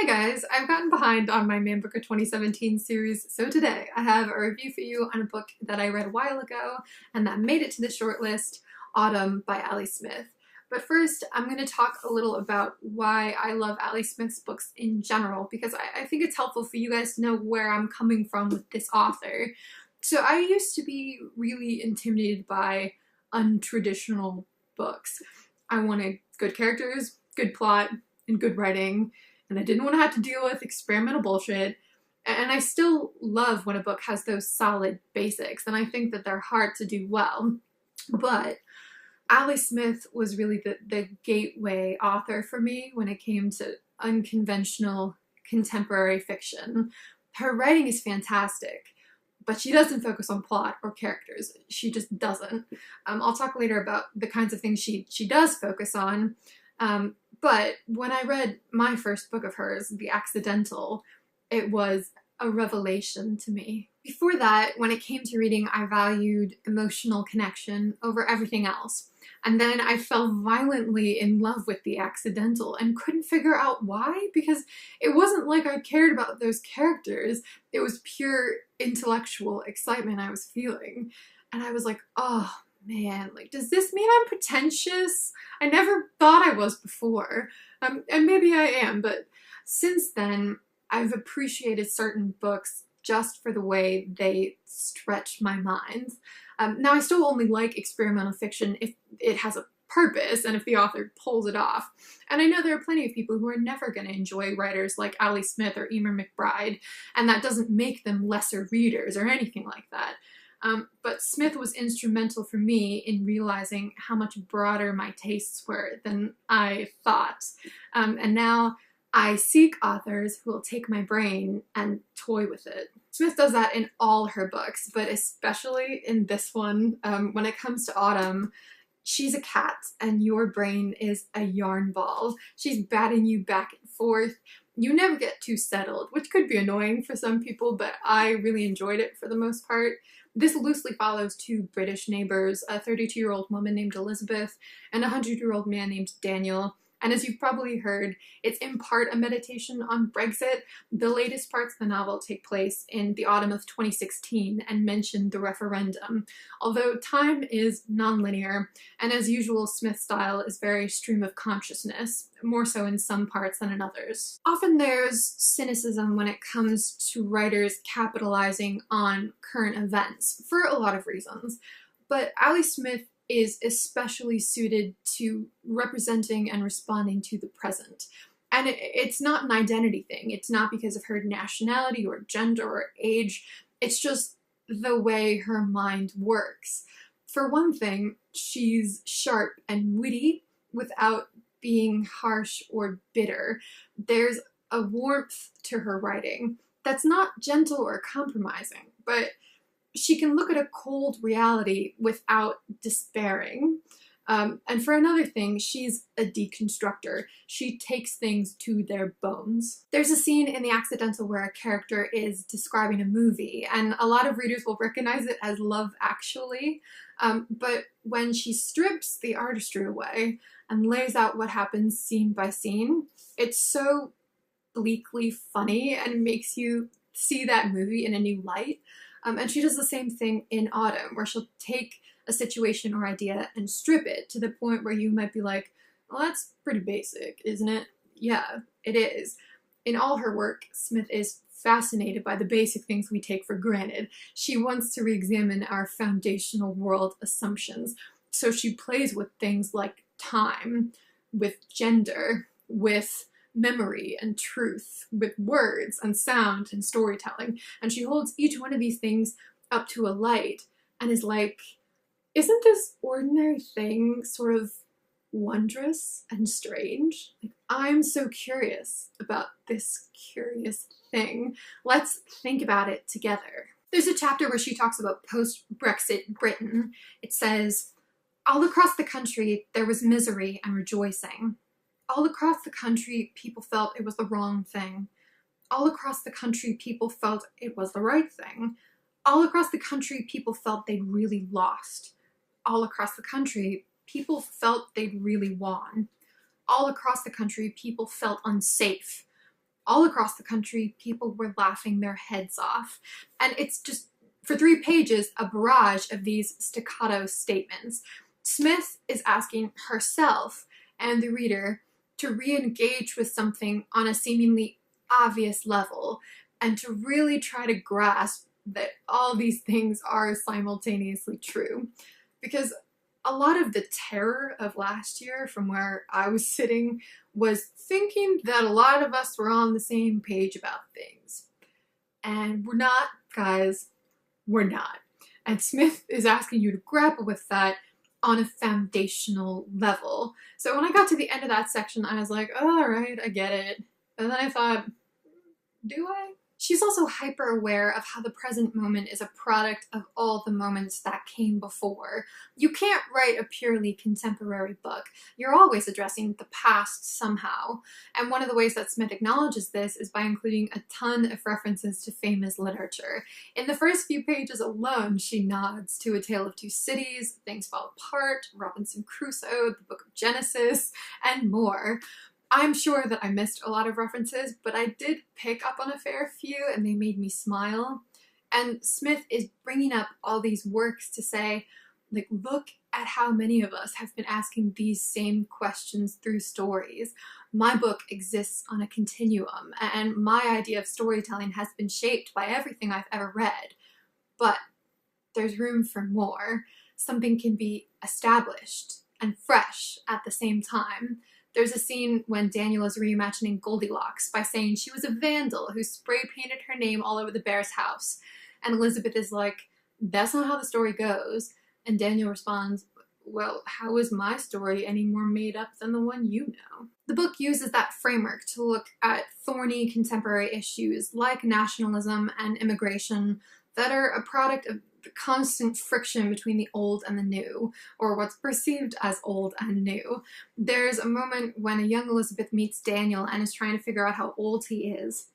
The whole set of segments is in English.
Hi guys, I've gotten behind on my Man Book of 2017 series, so today I have a review for you on a book that I read a while ago and that made it to the shortlist, Autumn by Ali Smith. But first, I'm going to talk a little about why I love Ali Smith's books in general, because I think it's helpful for you guys to know where I'm coming from with this author. So I used to be really intimidated by untraditional books. I wanted good characters, good plot, and good writing, and I didn't want to have to deal with experimental bullshit. And I still love when a book has those solid basics, and I think that they're hard to do well. But Ali Smith was really the gateway author for me when it came to unconventional contemporary fiction. Her writing is fantastic, but she doesn't focus on plot or characters. She just doesn't. I'll talk later about the kinds of things she does focus on. But when I read my first book of hers, The Accidental, it was a revelation to me. Before that, when it came to reading, I valued emotional connection over everything else. And then I fell violently in love with The Accidental and couldn't figure out why, because it wasn't like I cared about those characters. It was pure intellectual excitement I was feeling. And I was like, oh man, like, does this mean I'm pretentious? I never thought I was before. And maybe I am, but since then, I've appreciated certain books just for the way they stretch my mind. Now, I still only like experimental fiction if it has a purpose and if the author pulls it off. And I know there are plenty of people who are never going to enjoy writers like Ali Smith or Emer McBride, and that doesn't make them lesser readers or anything like that. But Smith was instrumental for me in realizing how much broader my tastes were than I thought. And now I seek authors who will take my brain and toy with it. Smith does that in all her books, but especially in this one. When it comes to Autumn, she's a cat and your brain is a yarn ball. She's batting you back and forth. You never get too settled, which could be annoying for some people, but I really enjoyed it for the most part. This loosely follows two British neighbors, a 32-year-old woman named Elizabeth and a 100-year-old man named Daniel. And as you've probably heard, it's in part a meditation on Brexit. The latest parts of the novel take place in the autumn of 2016 and mention the referendum, although time is non-linear, and as usual, Smith's style is very stream of consciousness, more so in some parts than in others. Often there's cynicism when it comes to writers capitalizing on current events, for a lot of reasons, but Ali Smith is especially suited to representing and responding to the present. And it's not an identity thing. It's not because of her nationality or gender or age. It's just the way her mind works. For one thing, she's sharp and witty without being harsh or bitter. There's a warmth to her writing that's not gentle or compromising, but she can look at a cold reality without despairing. And for another thing, she's a deconstructor. She takes things to their bones. There's a scene in The Accidental where a character is describing a movie, and a lot of readers will recognize it as Love Actually. But when she strips the artistry away and lays out what happens scene by scene, it's so bleakly funny and makes you see that movie in a new light. And she does the same thing in Autumn, where she'll take a situation or idea and strip it to the point where you might be like, well, that's pretty basic, isn't it? Yeah, it is. In all her work, Smith is fascinated by the basic things we take for granted. She wants to re-examine our foundational world assumptions. So she plays with things like time, with gender, with memory and truth, with words and sound and storytelling, and she holds each one of these things up to a light and is like, isn't this ordinary thing sort of wondrous and strange? Like, I'm so curious about this curious thing. Let's think about it together. There's a chapter where she talks about post-Brexit Britain. It says, all across the country there was misery and rejoicing. All across the country, people felt it was the wrong thing. All across the country, people felt it was the right thing. All across the country, people felt they'd really lost. All across the country, people felt they'd really won. All across the country, people felt unsafe. all across the country, people were laughing their heads off. And it's just, for 3 pages, a barrage of these staccato statements. Smith is asking herself and the reader to re-engage with something on a seemingly obvious level and to really try to grasp that all these things are simultaneously true. Because a lot of the terror of last year from where I was sitting was thinking that a lot of us were on the same page about things. And we're not, guys. We're not. And Smith is asking you to grapple with that on a foundational level. So when I got to the end of that section, I was like, oh, all right, I get it. And then I thought, do I? She's also hyper aware of how the present moment is a product of all the moments that came before. You can't write a purely contemporary book. You're always addressing the past somehow. And one of the ways that Smith acknowledges this is by including a ton of references to famous literature. In the first few pages alone, she nods to A Tale of Two Cities, Things Fall Apart, Robinson Crusoe, the Book of Genesis, and more. I'm sure that I missed a lot of references, but I did pick up on a fair few and they made me smile. And Smith is bringing up all these works to say, like, look at how many of us have been asking these same questions through stories. My book exists on a continuum, and my idea of storytelling has been shaped by everything I've ever read. But there's room for more. Something can be established and fresh at the same time. There's a scene when Daniel is reimagining Goldilocks by saying she was a vandal who spray painted her name all over the bear's house. And Elizabeth is like, that's not how the story goes. And Daniel responds, well, how is my story any more made up than the one you know? The book uses that framework to look at thorny contemporary issues like nationalism and immigration that are a product of the constant friction between the old and the new, or what's perceived as old and new. There's a moment when a young Elizabeth meets Daniel and is trying to figure out how old he is.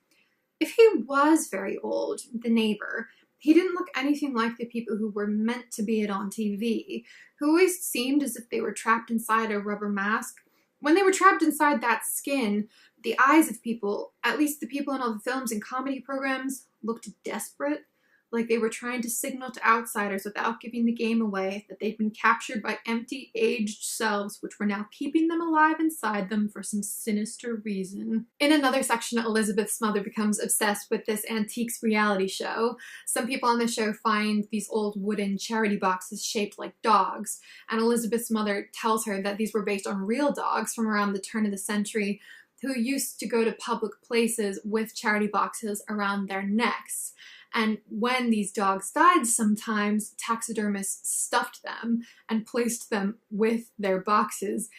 If he was very old, the neighbor, he didn't look anything like the people who were meant to be it on TV, who always seemed as if they were trapped inside a rubber mask. When they were trapped inside that skin, the eyes of people, at least the people in all the films and comedy programs, looked desperate. Like they were trying to signal to outsiders without giving the game away that they'd been captured by empty, aged selves which were now keeping them alive inside them for some sinister reason. In another section, Elizabeth's mother becomes obsessed with this antiques reality show. Some people on the show find these old wooden charity boxes shaped like dogs, and Elizabeth's mother tells her that these were based on real dogs from around the turn of the century who used to go to public places with charity boxes around their necks. And when these dogs died, sometimes taxidermists stuffed them and placed them with their boxes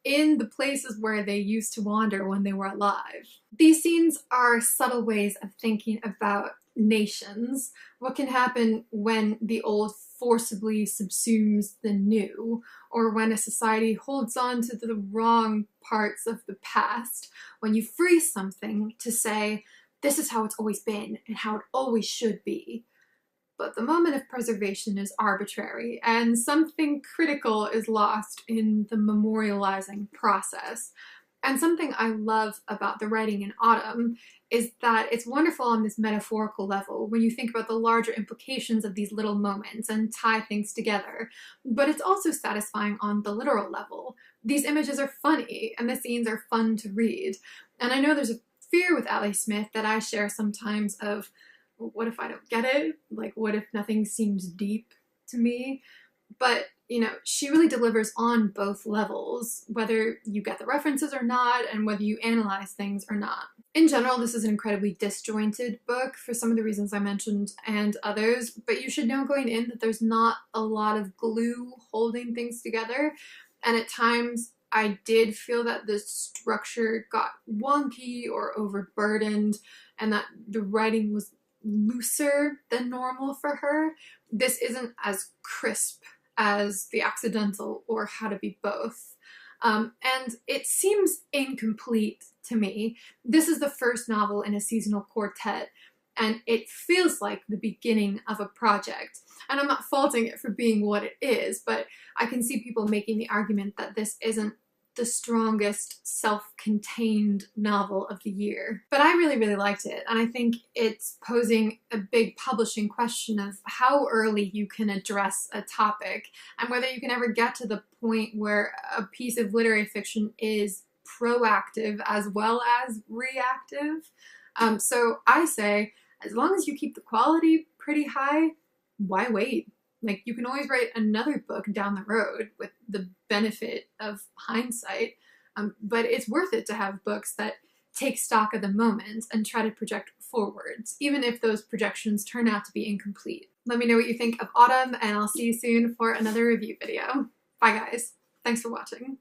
in the places where they used to wander when they were alive. These scenes are subtle ways of thinking about nations. What can happen when the old forcibly subsumes the new, or when a society holds on to the wrong parts of the past, when you freeze something to say, this is how it's always been and how it always should be. But the moment of preservation is arbitrary, and something critical is lost in the memorializing process. And something I love about the writing in Autumn is that it's wonderful on this metaphorical level when you think about the larger implications of these little moments and tie things together. But it's also satisfying on the literal level. These images are funny, and the scenes are fun to read. And I know there's a fear with Ali Smith that I share sometimes of, what if I don't get it? Like, what if nothing seems deep to me? But, you know, she really delivers on both levels, whether you get the references or not, and whether you analyze things or not. In general, this is an incredibly disjointed book for some of the reasons I mentioned and others, but you should know going in that there's not a lot of glue holding things together, and at times I did feel that the structure got wonky or overburdened and that the writing was looser than normal for her. This isn't as crisp as The Accidental or How to Be Both. And it seems incomplete to me. This is the first novel in a seasonal quartet, and it feels like the beginning of a project. And I'm not faulting it for being what it is, but I can see people making the argument that this isn't the strongest self-contained novel of the year. But I really, really liked it, and I think it's posing a big publishing question of how early you can address a topic and whether you can ever get to the point where a piece of literary fiction is proactive as well as reactive. So I say, as long as you keep the quality pretty high, why wait? Like, you can always write another book down the road with the benefit of hindsight, but it's worth it to have books that take stock of the moment and try to project forwards, even if those projections turn out to be incomplete. Let me know what you think of Autumn, and I'll see you soon for another review video. Bye guys. Thanks for watching.